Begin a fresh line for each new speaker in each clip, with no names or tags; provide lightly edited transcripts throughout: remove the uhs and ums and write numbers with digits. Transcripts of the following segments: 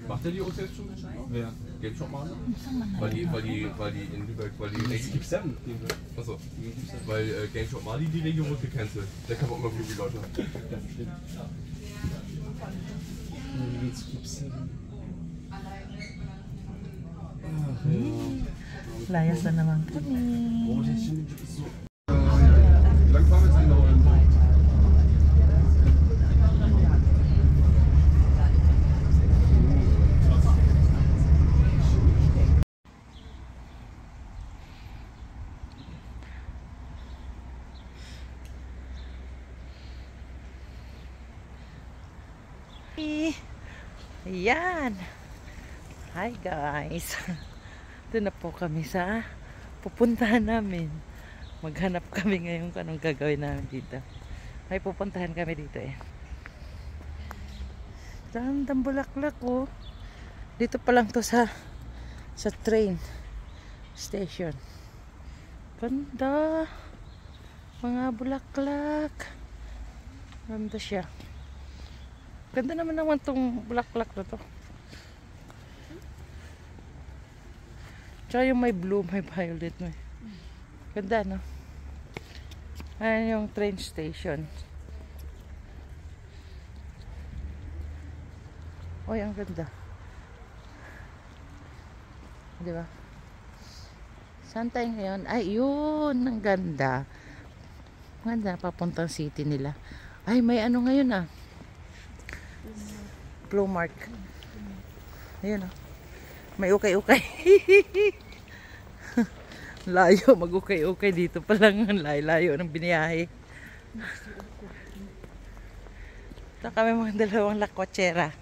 Macht er die uns jetzt schon? Wer? Game Shop Mali? Weil die in Lübeck, weil die Region 7. Achso. Weil Game Shop Mali die Region wird gecancelt. Der kann auch immer für die Leute. Ja, stimmt.
Layas na naman kami.
Lang fahren wir jetzt noch?
Ayan. Hi guys. Ito na po kami sa pupuntahan namin. Maghanap kami ngayon kung anong gagawin namin dito. May pupuntahan kami dito eh. Dandang bulaklak oh. Dito pa lang to sa train station. Ganda. Mga bulaklak. Ganda siya. Ganda naman tong bulaklak na to. Tsaka yung may blue, may violet mo. Ganda, no? Ayan yung train station. Oy, ang ganda. Diba? Saan tayo ngayon? Ay, yun! Ang ganda. Ganda, papuntang city nila. Ay, may ano ngayon ah. Glow mark. Ayun oh. May ukay-ukay. Layo, mag-ukay-ukay dito pa lang. Layo ng biniyahe. Ito kami mga dalawang lakwatsera.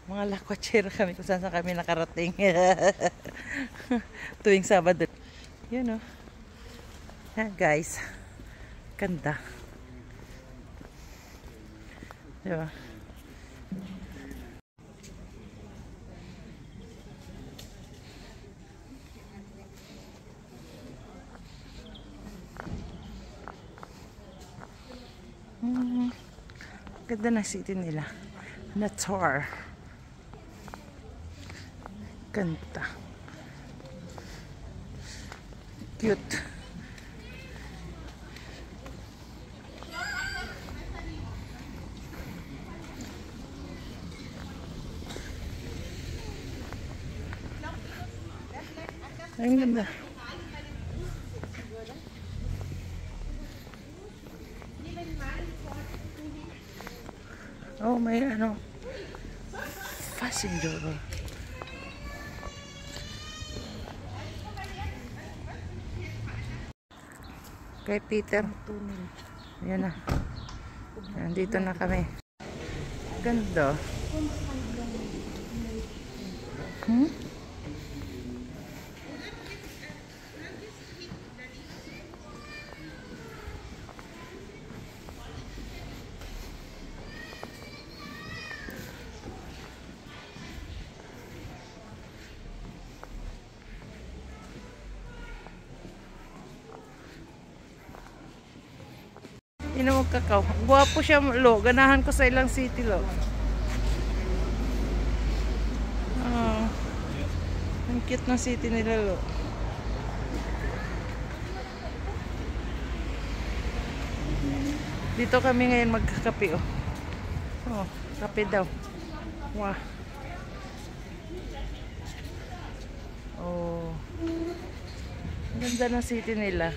Mga lakwatsera kami kung saan kami nakarating. Tuwing Sabado. Yun oh. Yan guys. Ganda. Diba? Ganda na city nila. Natsar. Ganda. Cute. Ang ganda. Oh, may ano passenger. Kay Peter. Ayan na. Nandito na kami. Ganda. Inuwag kakao. Guwapo siya lo. Ganahan ko sa ilang city lo. Oh. Ang cute ng city nila lo. Dito kami ngayon magkakape oh. Oh, kape daw. Wow. Oh. Ang ganda ng city nila.